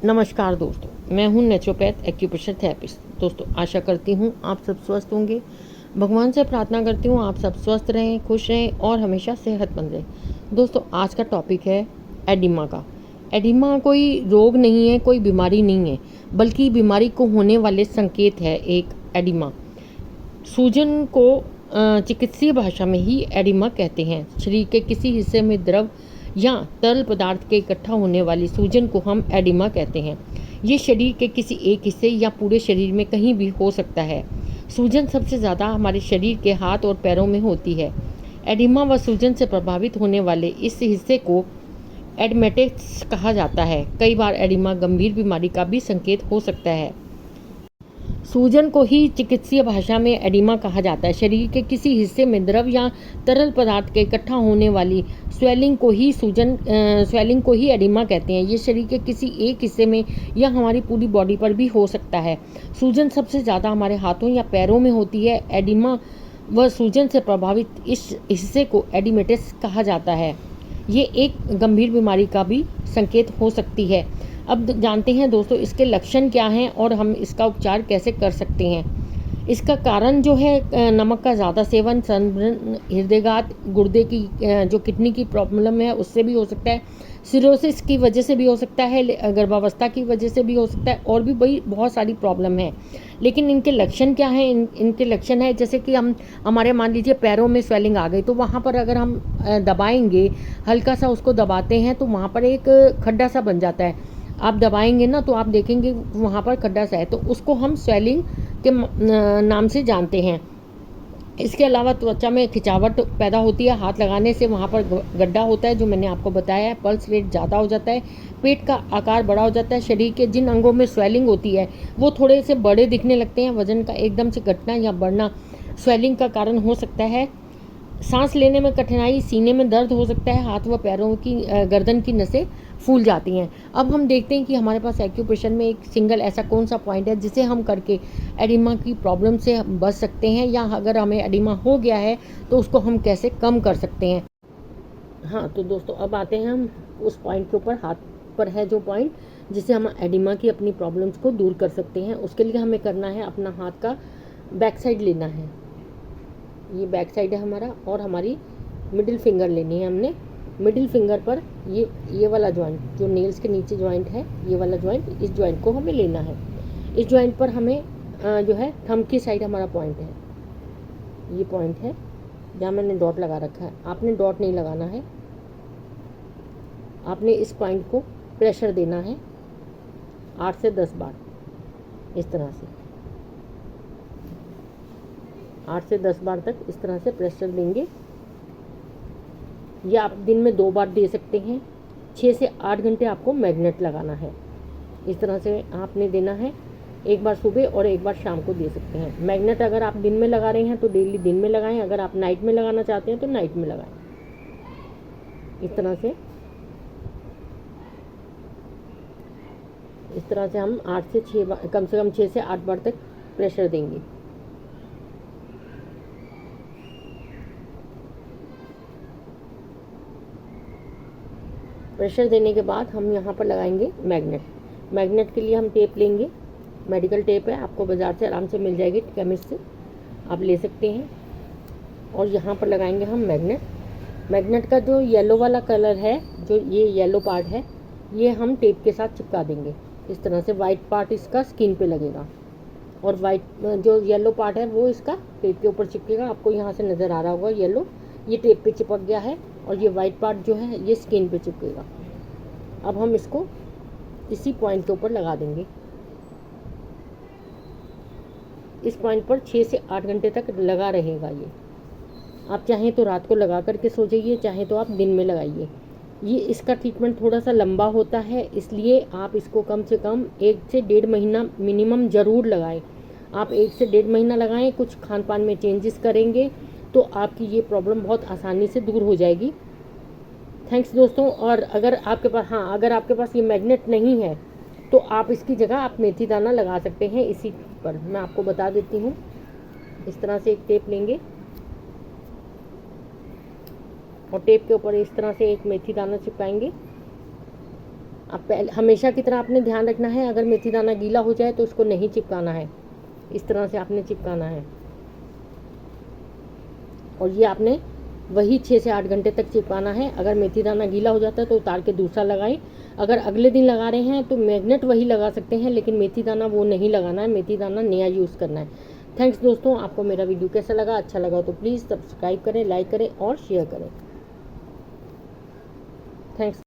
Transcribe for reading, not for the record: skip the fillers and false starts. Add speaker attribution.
Speaker 1: नमस्कार दोस्तों, मैं हूं नेचुरोपैथ एक्यूप्रेशर थेरेपिस्ट। दोस्तों, आशा करती हूं आप सब स्वस्थ होंगे। भगवान से प्रार्थना करती हूं आप सब स्वस्थ रहें, खुश रहें और हमेशा सेहतमंद रहें। दोस्तों, आज का टॉपिक है एडिमा का। एडिमा कोई रोग नहीं है, कोई बीमारी नहीं है, बल्कि बीमारी को होने वाले संकेत है एक एडिमा। सूजन को चिकित्सीय भाषा में ही एडिमा कहते हैं। शरीर के किसी हिस्से में द्रव या तरल पदार्थ के इकट्ठा होने वाली सूजन को हम एडिमा कहते हैं। ये शरीर के किसी एक हिस्से या पूरे शरीर में कहीं भी हो सकता है। सूजन सबसे ज़्यादा हमारे शरीर के हाथ और पैरों में होती है। एडिमा व सूजन से प्रभावित होने वाले इस हिस्से को एडमेटिक्स कहा जाता है। कई बार एडिमा गंभीर बीमारी का भी संकेत हो सकता है। सूजन को ही चिकित्सीय भाषा में एडिमा कहा जाता है। शरीर के किसी हिस्से में द्रव या तरल पदार्थ के इकट्ठा होने वाली स्वेलिंग को ही एडिमा कहते हैं। ये शरीर के किसी एक हिस्से में या हमारी पूरी बॉडी पर भी हो सकता है। सूजन सबसे ज़्यादा हमारे हाथों या पैरों में होती है। एडिमा व सूजन से प्रभावित इस हिस्से को एडिमेटिस कहा जाता है। ये एक गंभीर बीमारी का भी संकेत हो सकती है। अब जानते हैं दोस्तों इसके लक्षण क्या हैं और हम इसका उपचार कैसे कर सकते हैं। इसका कारण जो है नमक का ज़्यादा सेवन, सनबर्न, हृदयघात, गुर्दे की जो किडनी की प्रॉब्लम है उससे भी हो सकता है, सिरोसिस की वजह से भी हो सकता है, गर्भावस्था की वजह से भी हो सकता है, और भी बहुत सारी प्रॉब्लम है। लेकिन इनके लक्षण क्या हैं? इनके लक्षण है जैसे कि हमारे मान लीजिए पैरों में स्वेलिंग आ गई, तो वहाँ पर अगर हम दबाएंगे, हल्का सा उसको दबाते हैं तो वहाँ पर एक खड्डा सा बन जाता है। आप दबाएंगे ना तो आप देखेंगे वहाँ पर खड्डा सा है, तो उसको हम स्वेलिंग के नाम से जानते हैं। इसके अलावा त्वचा में खिंचावट पैदा होती है, हाथ लगाने से वहाँ पर गड्ढा होता है जो मैंने आपको बताया है, पल्स रेट ज़्यादा हो जाता है, पेट का आकार बड़ा हो जाता है, शरीर के जिन अंगों में स्वेलिंग होती है वो थोड़े से बड़े दिखने लगते हैं, वजन का एकदम से घटना या बढ़ना स्वेलिंग का कारण हो सकता है। सांस लेने में कठिनाई, सीने में दर्द हो सकता है, हाथ व पैरों की गर्दन की नसें फूल जाती हैं। अब हम देखते हैं कि हमारे पास एक्यूप्रेशर में एक सिंगल ऐसा कौन सा पॉइंट है जिसे हम करके एडिमा की प्रॉब्लम से बच सकते हैं, या अगर हमें एडिमा हो गया है तो उसको हम कैसे कम कर सकते हैं। हाँ तो दोस्तों, अब आते हैं हम उस पॉइंट के ऊपर। हाथ पर है जो पॉइंट जिससे हम एडिमा की अपनी प्रॉब्लम्स को दूर कर सकते हैं। उसके लिए हमें करना है, अपना हाथ का बैक साइड लेना है, ये बैक साइड है हमारा, और हमारी मिडिल फिंगर लेनी है हमने। मिडिल फिंगर पर ये वाला जॉइंट जो नेल्स के नीचे जॉइंट है, ये वाला जॉइंट, इस जॉइंट को हमें लेना है। इस जॉइंट पर हमें जो है थंब की साइड हमारा पॉइंट है, ये पॉइंट है जहाँ मैंने डॉट लगा रखा है। आपने डॉट नहीं लगाना है, आपने इस पॉइंट को प्रेशर देना है 8 से 10 बार, इस तरह से 8 से 10 बार तक इस तरह से प्रेशर देंगे। या आप दिन में 2 बार दे सकते हैं। 6 से 8 घंटे आपको मैग्नेट लगाना है, इस तरह से आपने देना है। एक बार सुबह और एक बार शाम को दे सकते हैं। मैग्नेट अगर आप दिन में लगा रहे हैं तो डेली दिन में लगाएं, अगर आप नाइट में लगाना चाहते हैं तो नाइट में लगाएं। इस तरह से हम 8 से 6 बार, कम से कम 6 से 8 बार तक प्रेशर देंगे। प्रेशर देने के बाद हम यहाँ पर लगाएंगे मैग्नेट। मैग्नेट के लिए हम टेप लेंगे, मेडिकल टेप है, आपको बाज़ार से आराम से मिल जाएगी, केमिस्ट से आप ले सकते हैं। और यहाँ पर लगाएंगे हम मैग्नेट। मैग्नेट का जो येलो वाला कलर है, जो ये येलो पार्ट है, ये हम टेप के साथ चिपका देंगे इस तरह से। वाइट पार्ट इसका स्किन पे लगेगा और वाइट जो येलो पार्ट है वो इसका टेप के ऊपर चिपकेगा। आपको यहाँ से नज़र आ रहा होगा येलो, ये टेप पे चिपक गया है, और ये वाइट पार्ट जो है ये स्किन पे चिपकेगा। अब हम इसको इसी पॉइंट के ऊपर लगा देंगे। इस पॉइंट पर 6 से 8 घंटे तक लगा रहेगा ये। आप चाहें तो रात को लगा करके सो जाइए, चाहें तो आप दिन में लगाइए। ये इसका ट्रीटमेंट थोड़ा सा लंबा होता है, इसलिए आप इसको कम से कम 1 से 1.5 महीना मिनिमम ज़रूर लगाएं। आप 1 से 1.5 महीना लगाएं, कुछ खान पान में चेंजेस करेंगे तो आपकी ये प्रॉब्लम बहुत आसानी से दूर हो जाएगी। थैंक्स दोस्तों। और अगर आपके पास ये मैग्नेट नहीं है तो आप इसकी जगह आप मेथी दाना लगा सकते हैं। इसी पर मैं आपको बता देती हूँ। इस तरह से एक टेप लेंगे और टेप के ऊपर इस तरह से एक मेथी दाना चिपकाएंगे। आप पहले हमेशा की तरह आपने ध्यान रखना है, अगर मेथी दाना गीला हो जाए तो उसको नहीं चिपकाना है, इस तरह से आपने चिपकाना है। और ये आपने वही 6 से 8 घंटे तक चिपकाना है। अगर मेथी दाना गीला हो जाता है तो उतार के दूसरा लगाएं। अगर अगले दिन लगा रहे हैं तो मैग्नेट वही लगा सकते हैं, लेकिन मेथी दाना वो नहीं लगाना है, मेथी दाना नया यूज़ करना है। थैंक्स दोस्तों, आपको मेरा वीडियो कैसा लगा? अच्छा लगा तो प्लीज़ सब्सक्राइब करें, लाइक करें और शेयर करें। थैंक्स।